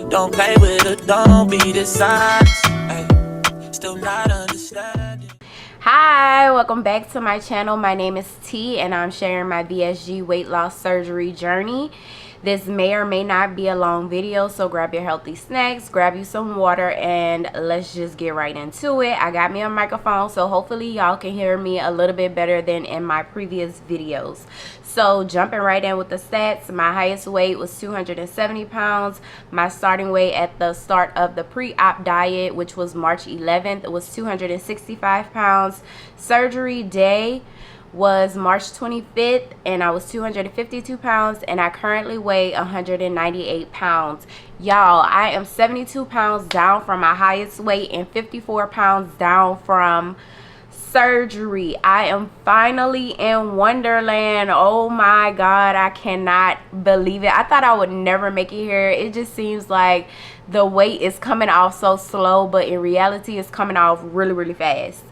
Don't play with it, don't be dishonest. Still not understanding. Hi, welcome back to my channel. My name is T and I'm sharing my VSG weight loss surgery journey. This may or may not be a long video, so grab your healthy snacks, grab you some water, and let's just get right into it. I got me a microphone, so hopefully y'all can hear me a little bit better than in my previous videos. So jumping right in with the stats, my highest weight was 270 pounds. My starting weight at the start of the pre-op diet, which was March 11th, was 265 pounds. Surgery day was March 25th and I was 252 pounds, and I currently weigh 198 pounds. Y'all, I am 72 pounds down from my highest weight and 54 pounds down from surgery. I am finally in Wonderland. Oh my God, I cannot believe it. I thought I would never make it here. It just seems like the weight is coming off so slow, but in reality it's coming off really fast.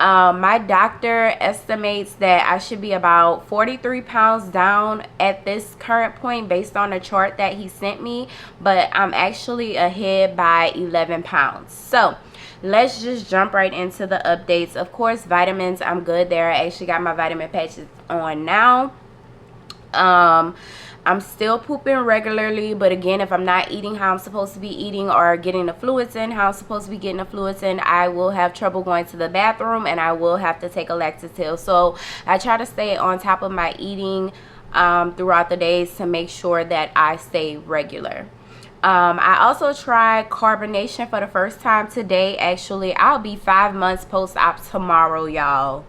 My doctor estimates that I should be about 43 pounds down at this current point based on the chart that he sent me, but I'm actually ahead by 11 pounds. So let's just jump right into the updates. Of course, vitamins, I'm good there. I actually got my vitamin patches on now. I'm still pooping regularly, but again, if I'm not eating how I'm supposed to be eating or getting the fluids in how I'm supposed to be getting the fluids in, I will have trouble going to the bathroom and I will have to take a laxative. So I try to stay on top of my eating throughout the days to make sure that I stay regular. I also tried carbonation for the first time today. Actually, I'll be 5 months post-op tomorrow, y'all.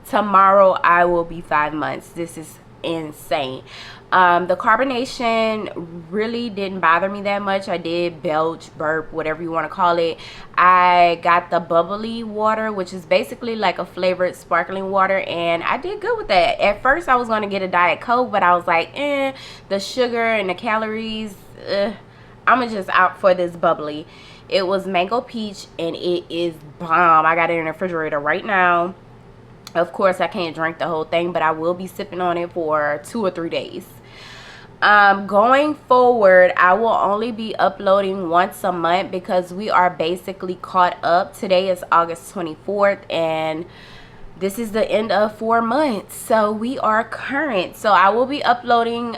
Tomorrow I will be 5 months. This is insane. The carbonation really didn't bother me that much. I did belch, burp, whatever you want to call it. I got the bubbly water, which is basically like a flavored sparkling water, and I did good with that. At first I was going to get a Diet Coke, but I was like, the sugar and the calories, I'm just out for this bubbly. It was mango peach and it is bomb. I got it in the refrigerator right now. Of course I can't drink the whole thing, but I will be sipping on it for 2 or 3 days. Going forward, I will only be uploading once a month because we are basically caught up. Today is August 24th and this is the end of 4 months, so we are current. So I will be uploading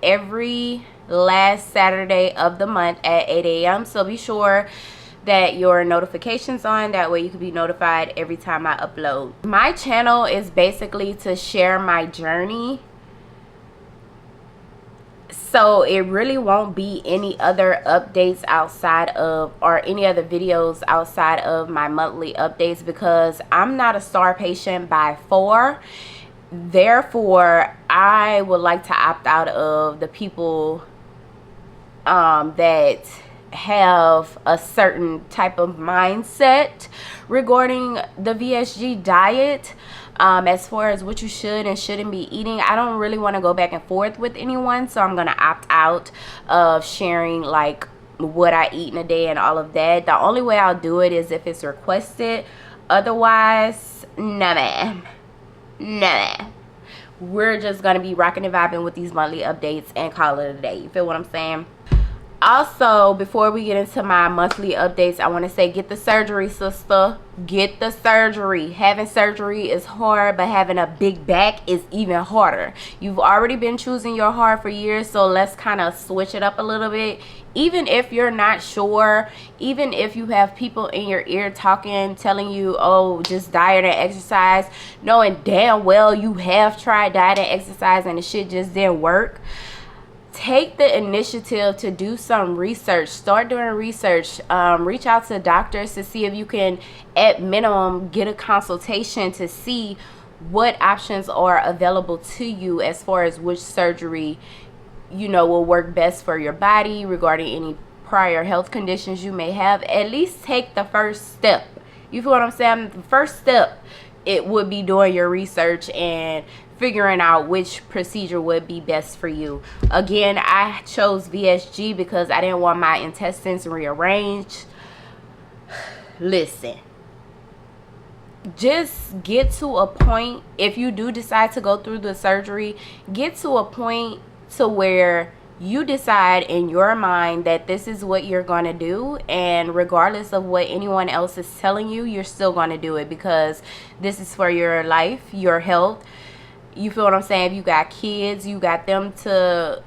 every last Saturday of the month at 8 a.m. so be sure that your notifications on, that way you can be notified every time I upload. My channel is basically to share my journey, so it really won't be any other updates outside of, or any other videos outside of my monthly updates, because I'm not a star patient by far. Therefore I would like to opt out of the people that have a certain type of mindset regarding the VSG diet, as far as what you should and shouldn't be eating. I don't really want to go back and forth with anyone, so I'm going to opt out of sharing like what I eat in a day and all of that. The only way I'll do it is if it's requested. Otherwise, nah man, nah. We're just going to be rocking and vibing with these monthly updates and call it a day. You feel what I'm saying? Also, before we get into my monthly updates, I want to say, get the surgery, sister. Get the surgery. Having surgery is hard, but having a big back is even harder. You've already been choosing your heart for years, so let's kind of switch it up a little bit. Even if you're not sure, even if you have people in your ear talking, telling you, oh, just diet and exercise, knowing damn well you have tried diet and exercise and the shit just didn't work, take the initiative to do some research. Start doing research. Reach out to doctors to see if you can, at minimum, get a consultation to see what options are available to you as far as which surgery, you know, will work best for your body regarding any prior health conditions you may have. At least take the first step. You feel what I'm saying? The first step, it would be doing your research and figuring out which procedure would be best for you. Again, I chose VSG because I didn't want my intestines rearranged. Listen, just get to a point, if you do decide to go through the surgery, get to a point to where you decide in your mind that this is what you're going to do, and regardless of what anyone else is telling you, you're still going to do it because this is for your life, your health. You feel what I'm saying? If you got kids, you got them to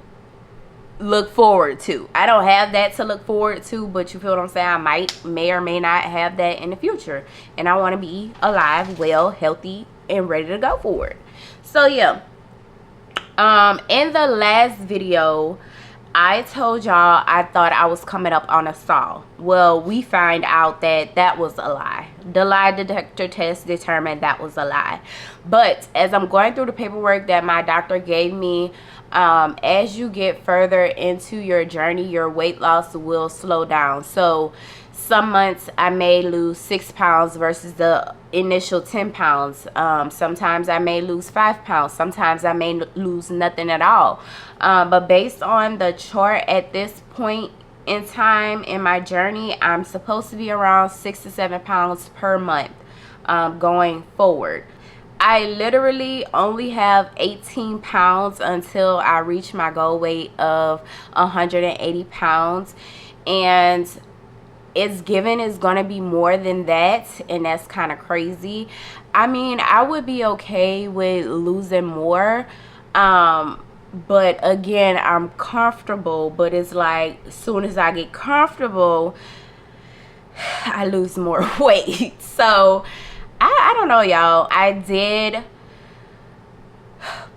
look forward to. I don't have that to look forward to, but you feel what I'm saying? I may or may not have that in the future, and I want to be alive, well, healthy, and ready to go for it. So yeah, in the last video I told y'all I thought I was coming up on a stall. Well, we find out that that was a lie. The lie detector test determined that was a lie. But as I'm going through the paperwork that my doctor gave me, as you get further into your journey, your weight loss will slow down. So some months I may lose 6 pounds versus the initial 10 pounds. Sometimes I may lose 5 pounds. Sometimes I may lose nothing at all. But based on the chart at this point in time in my journey, I'm supposed to be around 6 to 7 pounds per month going forward. I literally only have 18 pounds until I reach my goal weight of 180 pounds. And it's given is going to be more than that, and that's kind of crazy. I mean, I would be okay with losing more, but again, I'm comfortable. But it's like as soon as I get comfortable, I lose more weight. So I don't know, y'all. I did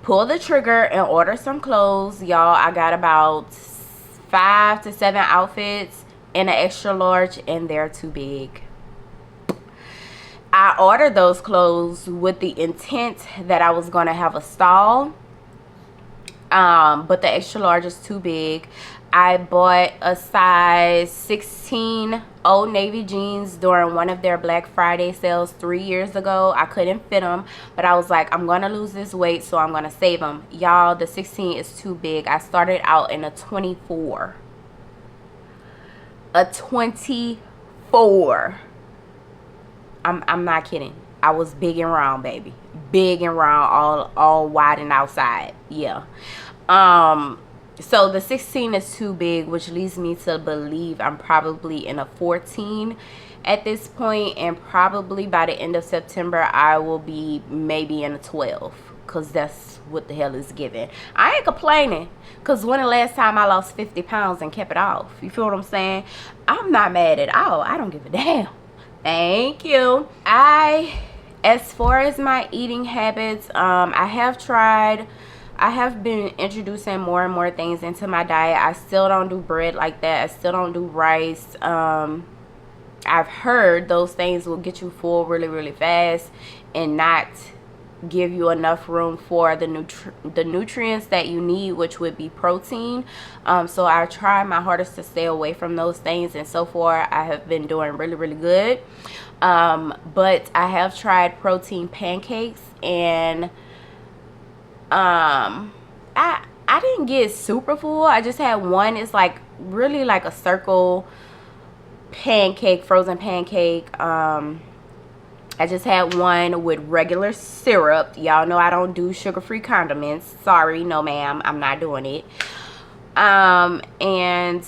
pull the trigger and order some clothes, y'all. I got about 5 to 7 outfits in an extra large, and they're too big. I ordered those clothes with the intent that I was going to have a stall, but the extra large is too big. I bought a size 16 Old Navy jeans during one of their Black Friday sales 3 years ago. I couldn't fit them, but I was like, I'm going to lose this weight, so I'm going to save them. Y'all, the 16 is too big. I started out in a 24. A 24. I'm not kidding. I was big and round, baby. Big and round, all wide and outside. Yeah. So the 16 is too big, which leads me to believe I'm probably in a 14 at this point, and probably by the end of September I will be maybe in a 12, because that's what the hell is given. I ain't complaining, because when the last time I lost 50 pounds and kept it off? You feel what I'm saying? I'm not mad at all. I don't give a damn. Thank you. As far as my eating habits, I have been introducing more and more things into my diet. I still don't do bread like that. I still don't do rice. I've heard those things will get you full really, really fast and not give you enough room for the nutrients that you need, which would be protein. So I try my hardest to stay away from those things, and so far I have been doing really, really good. But I have tried protein pancakes, and I didn't get super full. I just had one. It's like really like a circle pancake, frozen pancake. I just had one with regular syrup. Y'all know I don't do sugar-free condiments. Sorry, no ma'am, I'm not doing it. And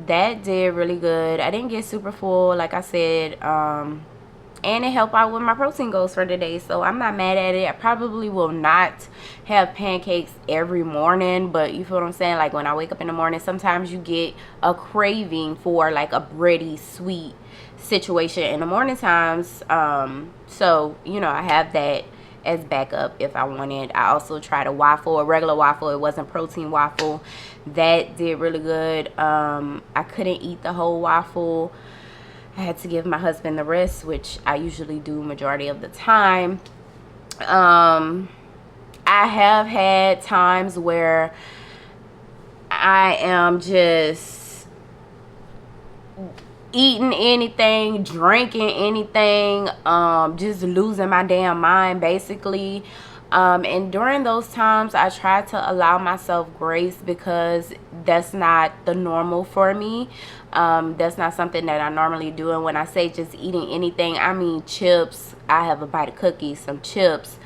that did really good. I didn't get super full, like I said. And it helped out with my protein goals for today, so I'm not mad at it. I probably will not have pancakes every morning, but you feel what I'm saying? Like when I wake up in the morning, sometimes you get a craving for like a bready, sweet situation in the morning times. So you know, I have that as backup if I wanted. I also tried a waffle, a regular waffle. It wasn't protein waffle. That did really good. I couldn't eat the whole waffle. I had to give my husband the rest, which I usually do majority of the time. I have had times where I am just eating anything, drinking anything, just losing my damn mind basically. And during those times I try to allow myself grace, because that's not the normal for me. That's not something that I normally do. And when I say just eating anything, I mean chips. I have a bite of cookies, some chips,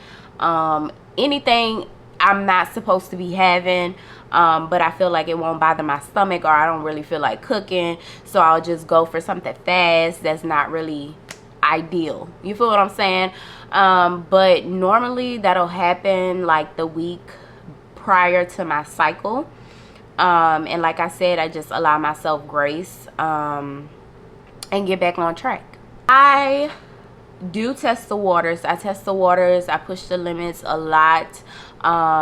anything I'm not supposed to be having, but I feel like it won't bother my stomach, or I don't really feel like cooking, so I'll just go for something fast that's not really ideal. You feel what I'm saying? But normally that'll happen like the week prior to my cycle, and like I said, I just allow myself grace, and get back on track. I do test the waters. I test the waters. I push the limits a lot,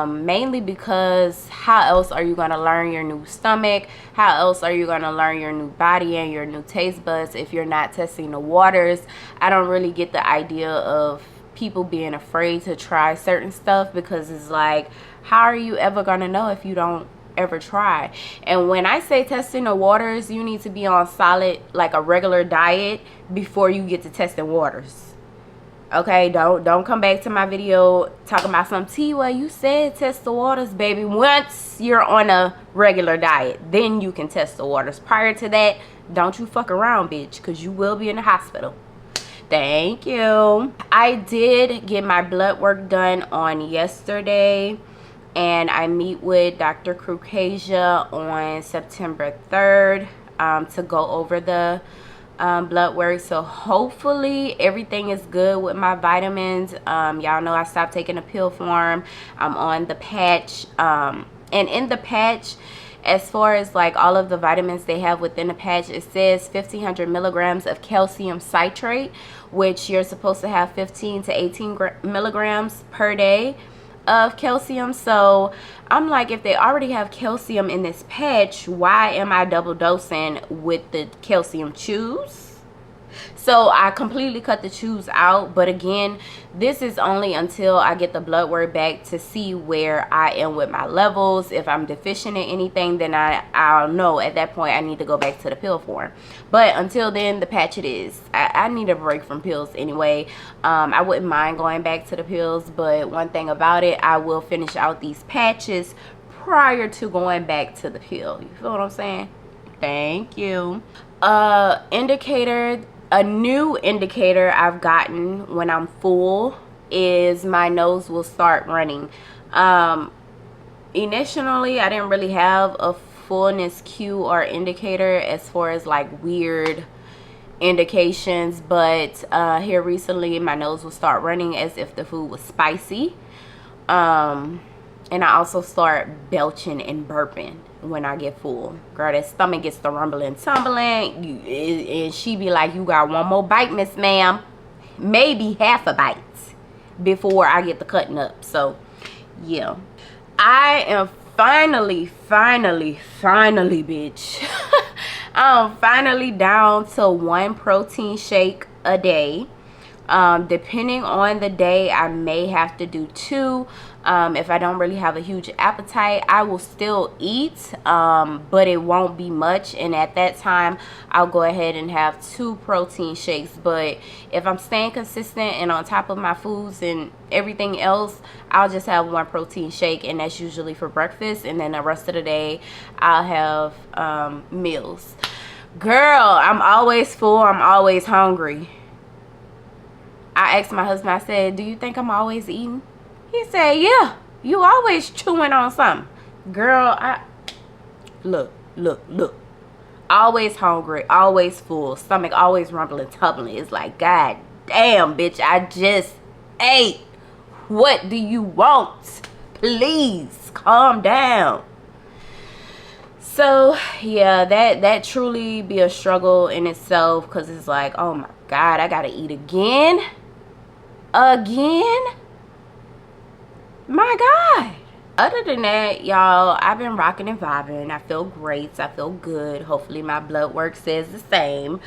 mainly because how else are you going to learn your new stomach? How else are you going to learn your new body and your new taste buds if you're not testing the waters? I don't really get the idea of people being afraid to try certain stuff, because it's like, how are you ever going to know if you don't ever try? And when I say testing the waters, you need to be on solid, like a regular diet before you get to testing waters. Okay, don't come back to my video talking about some tea. Well, you said test the waters, baby. Once you're on a regular diet, then you can test the waters. Prior to that, don't you fuck around, bitch, because you will be in the hospital. Thank you. I did get my blood work done on yesterday, and I meet with Dr. Krukreja on September 3rd to go over the blood work. So hopefully everything is good with my vitamins. Y'all know I stopped taking the pill form. I'm on the patch, and in the patch, as far as like all of the vitamins they have within the patch, it says 1500 milligrams of calcium citrate, which you're supposed to have 15 to 18 milligrams per day of calcium. So I'm like, if they already have calcium in this patch, why am I double dosing with the calcium chews? So I completely cut the chews out. But again, this is only until I get the blood work back to see where I am with my levels. If I'm deficient in anything, then I'll know at that point I need to go back to the pill form. But until then, the patch it is. I need a break from pills anyway. I wouldn't mind going back to the pills, but one thing about it, I will finish out these patches prior to going back to the pill. You feel what I'm saying? Thank you. A new indicator I've gotten when I'm full is my nose will start running. Initially, I didn't really have a fullness cue or indicator as far as like weird indications, but here recently my nose will start running as if the food was spicy, and I also start belching and burping when I get full. Girl, that stomach gets to rumbling, tumbling, and she be like, you got one more bite, Miss Ma'am. Maybe half a bite before I get the cutting up. So yeah, I am finally bitch I'm finally down to 1 protein shake a day. Depending on the day, I may have to do 2. If I don't really have a huge appetite, I will still eat, but it won't be much, and at that time I'll go ahead and have 2 protein shakes. But if I'm staying consistent and on top of my foods and everything else, I'll just have 1 protein shake, and that's usually for breakfast, and then the rest of the day I'll have meals. Girl, I'm always full, I'm always hungry. I asked my husband, I said, do you think I'm always eating? He said, yeah, you always chewing on something. Girl, look. Always hungry, always full, stomach always rumbling, tumbling. It's like, God damn, bitch, I just ate. What do you want? Please, calm down. So, yeah, that truly be a struggle in itself, because it's like, oh my God, I gotta eat again? My God. Other than that, y'all, I've been rocking and vibing. I feel great. I feel good. Hopefully my blood work says the same.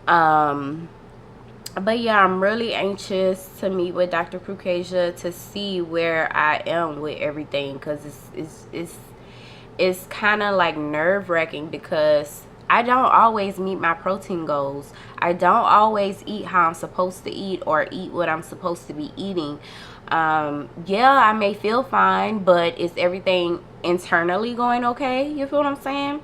But yeah, I'm really anxious to meet with Dr. Krukreja to see where I am with everything, because it's kind of like nerve-wracking, because I don't always meet my protein goals. I don't always eat how I'm supposed to eat or eat what I'm supposed to be eating. Yeah, I may feel fine, but is everything internally going okay? You feel what I'm saying?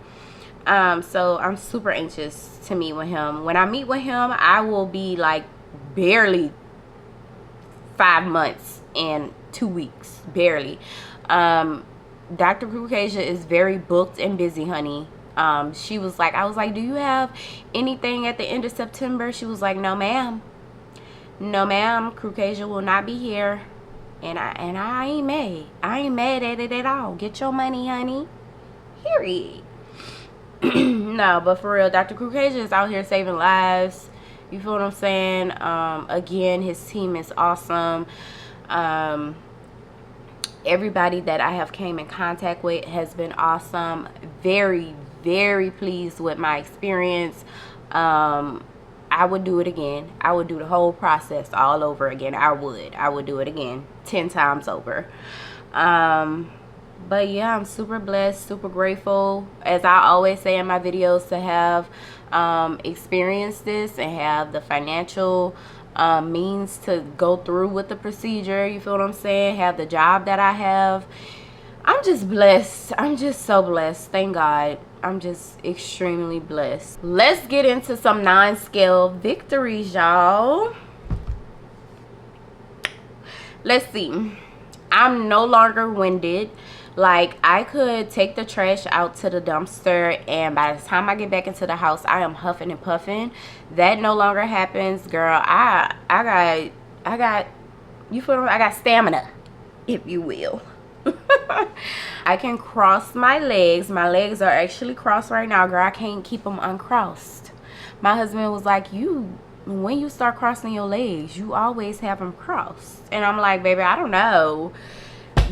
So I'm super anxious to meet with him. When I meet with him, I will be like barely 5 months and 2 weeks, barely. Dr. Krukreja is very booked and busy, honey. She was like, I was like, do you have anything at the end of September? She was like, no ma'am. No ma'am, Krukreja will not be here. And I ain't mad. I ain't mad at it at all. Get your money, honey. Period. No, but for real, Dr. Krukreja is out here saving lives. You feel what I'm saying? Again, his team is awesome. Everybody that I have came in contact with has been awesome. Very, very pleased with my experience. I would do it again. I would do the whole process all over again. I would do it again 10 times over. But yeah, I'm super blessed, super grateful, as I always say in my videos, to have experienced this and have the financial means to go through with the procedure. You feel what I'm saying? Have the job that I have. I'm just blessed. I'm just so blessed. Thank God. I'm just extremely blessed. Let's get into some non-scale victories, y'all. Let's see. I'm no longer winded. Like, I could take the trash out to the dumpster, and by the time I get back into the house, I am huffing and puffing. That no longer happens, girl. I got, you feel me? I got stamina, if you will. I can cross my legs. My legs are actually crossed right now, girl. I can't keep them uncrossed. My husband was like, when you start crossing your legs, you always have them crossed. And I'm like, baby, I don't know.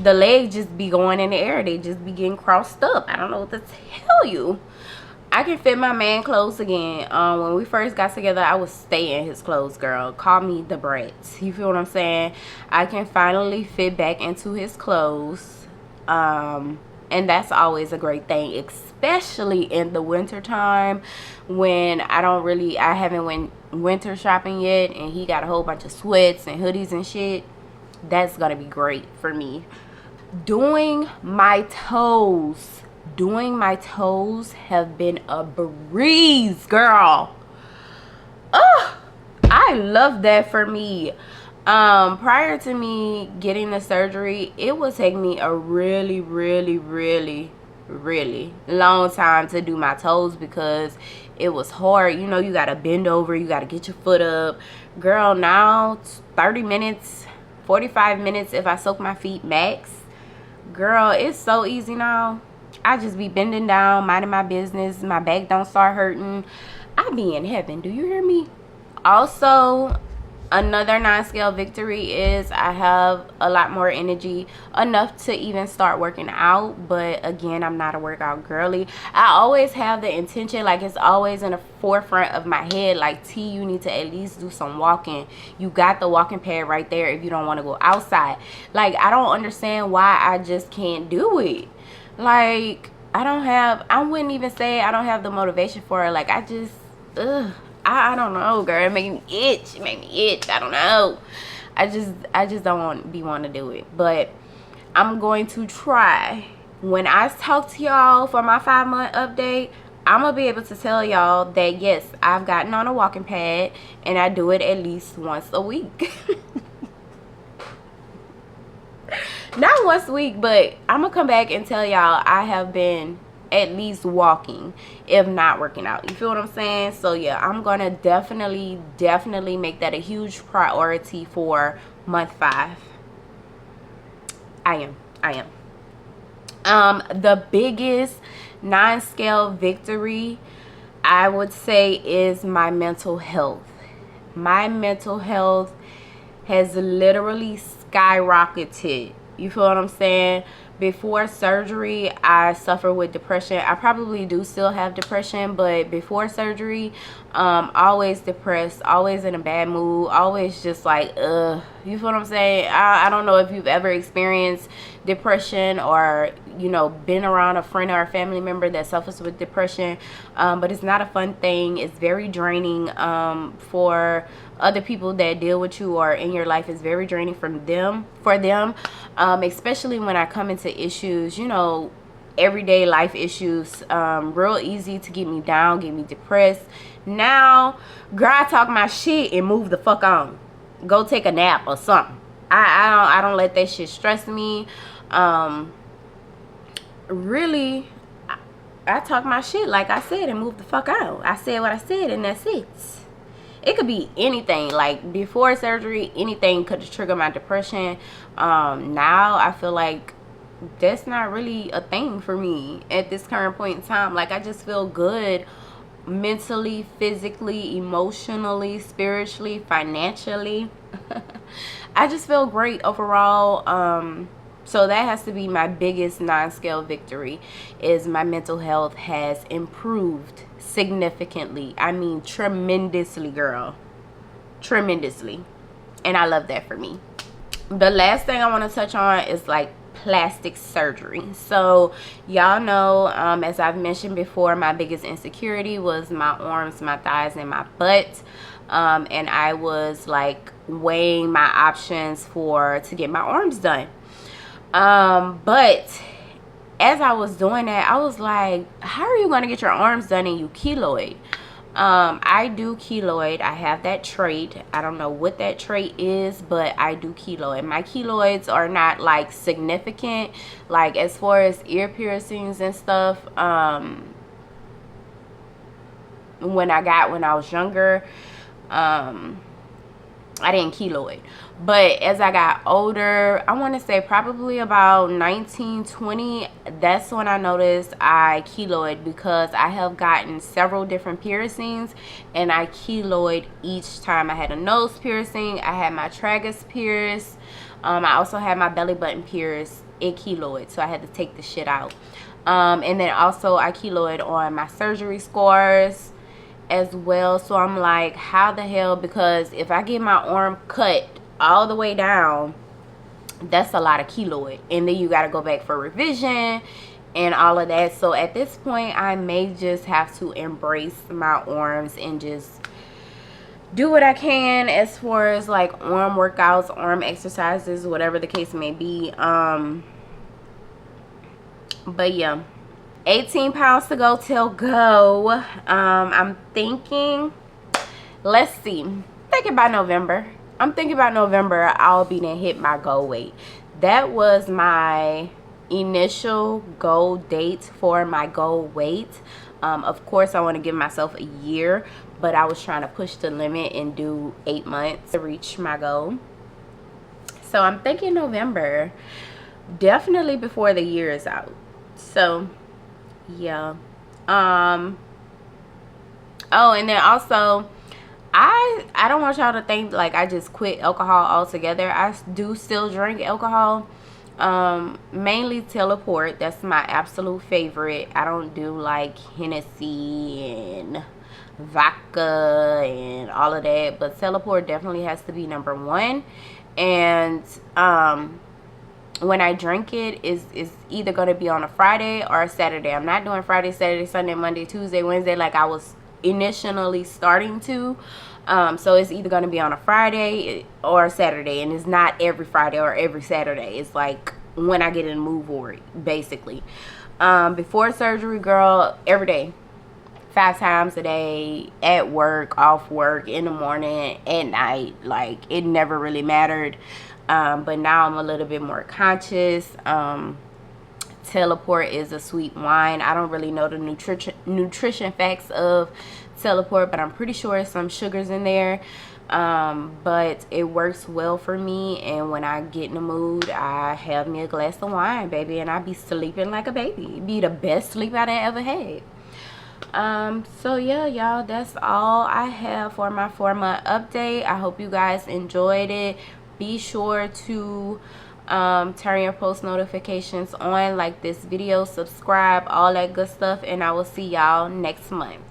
The legs just be going in the air. They just be getting crossed up. I don't know what to tell you. I can fit my man clothes again. When we first got together, I was staying his clothes, girl. Call me the brat. You feel what I'm saying? I can finally fit back into his clothes. And that's always a great thing, especially in the winter time when I haven't went winter shopping yet, and he got a whole bunch of sweats and hoodies and shit. That's gonna be great for me. Doing my toes have been a breeze, girl. Oh, I love that for me. Prior to me getting the surgery, it would take me a really long time to do my toes because it was hard. You know, you gotta bend over, you gotta get your foot up. Girl, now 30 minutes, 45 minutes if I soak my feet max. Girl, it's so easy now. I just be bending down, minding my business. My back don't start hurting. I be in heaven. Do you hear me? Also, another non-scale victory is I have a lot more energy, enough to even start working out. But again, I'm not a workout girly. I always have the intention, like it's always in the forefront of my head, like, T, you need to at least do some walking. You got the walking pad right there if you don't want to go outside. Like, I don't understand why I just can't do it. Like, I wouldn't even say I don't have the motivation for it. Like, I just, I don't know, girl. It made me itch. I don't know. I just don't want to do it. But I'm going to try. When I talk to y'all for my 5-month update, I'm going to be able to tell y'all that, yes, I've gotten on a walking pad and I do it at least once a week. Not once a week, but I'm going to come back and tell y'all I have been at least walking, if not working out. You feel what I'm saying? So yeah, I'm gonna definitely make that a huge priority for month 5. I am. The biggest non-scale victory I would say is my mental health. My mental health has literally skyrocketed. You feel what I'm saying? Before surgery, I suffer with depression. I probably do still have depression, but before surgery, always depressed, always in a bad mood, always just like, you feel what I'm saying? I don't know if you've ever experienced depression or, you know, been around a friend or a family member that suffers with depression, but it's not a fun thing. It's very draining for other people that deal with you or in your life. Is very draining for them, especially when I come into issues, you know, everyday life issues, real easy to get me down, get me depressed. Now, girl, I talk my shit and move the fuck on. Go take a nap or something. I don't let that shit stress me. Really, I talk my shit like I said and move the fuck out. I said what I said and that's it. It could be anything. Like before surgery, anything could trigger my depression. Now I feel like that's not really a thing for me at this current point in time. Like I just feel good mentally, physically, emotionally, spiritually, financially. I just feel great overall. So that has to be my biggest non-scale victory, is my mental health has improved significantly. I mean tremendously, girl, tremendously. And I love that for me. The last thing I want to touch on is like plastic surgery. So y'all know, as I've mentioned before, my biggest insecurity was my arms, my thighs, and my butt. And I was like weighing my options to get my arms done. But as I was doing that, I was like, how are you going to get your arms done and you keloid? I do keloid. I have that trait. I don't know what that trait is, but I do keloid. My keloids are not like significant, like as far as ear piercings and stuff. When I was younger, I didn't keloid. But as I got older, I want to say probably about 19, 20, that's when I noticed I keloid, because I have gotten several different piercings and I keloid each time. I had a nose piercing, I had my tragus pierced, I also had my belly button pierced. It keloid, so I had to take the shit out. And then also I keloid on my surgery scars as well. So I'm like, how the hell? Because if I get my arm cut all the way down, that's a lot of keloid, and then you got to go back for revision and all of that. So at this point, I may just have to embrace my arms and just do what I can as far as like arm workouts, arm exercises, whatever the case may be. But yeah, 18 pounds to go till go. I'm thinking, let's see, I'm thinking about November, I'll be done hit my goal weight. That was my initial goal date for my goal weight. Of course, I want to give myself a year, but I was trying to push the limit and do 8 months to reach my goal. So I'm thinking November, definitely before the year is out. So yeah. Oh, and then also, I don't want y'all to think like I just quit alcohol altogether. I do still drink alcohol, mainly Teleport. That's my absolute favorite. I don't do like Hennessy and vodka and all of that, but Teleport definitely has to be number one. And when I drink it, is either going to be on a Friday or a Saturday. I'm not doing Friday, Saturday, Sunday, Monday, Tuesday, Wednesday like I was initially starting to. So it's either going to be on a Friday or a Saturday, and it's not every Friday or every Saturday. It's like when I get in the mood for it, basically. Before surgery, girl, every day, 5 times a day, at work, off work, in the morning, at night. Like, it never really mattered. But now I'm a little bit more conscious. Teleport is a sweet wine. I don't really know the nutrition facts of Teleport, but I'm pretty sure some sugars in there. But it works well for me, and when I get in the mood, I have me a glass of wine, baby, and I be sleeping like a baby. It'd be the best sleep I done ever had. So yeah, y'all, that's all I have for my 4-month update. I hope you guys enjoyed it. Be sure to turn your post notifications on, like this video, subscribe, all that good stuff, and I will see y'all next month.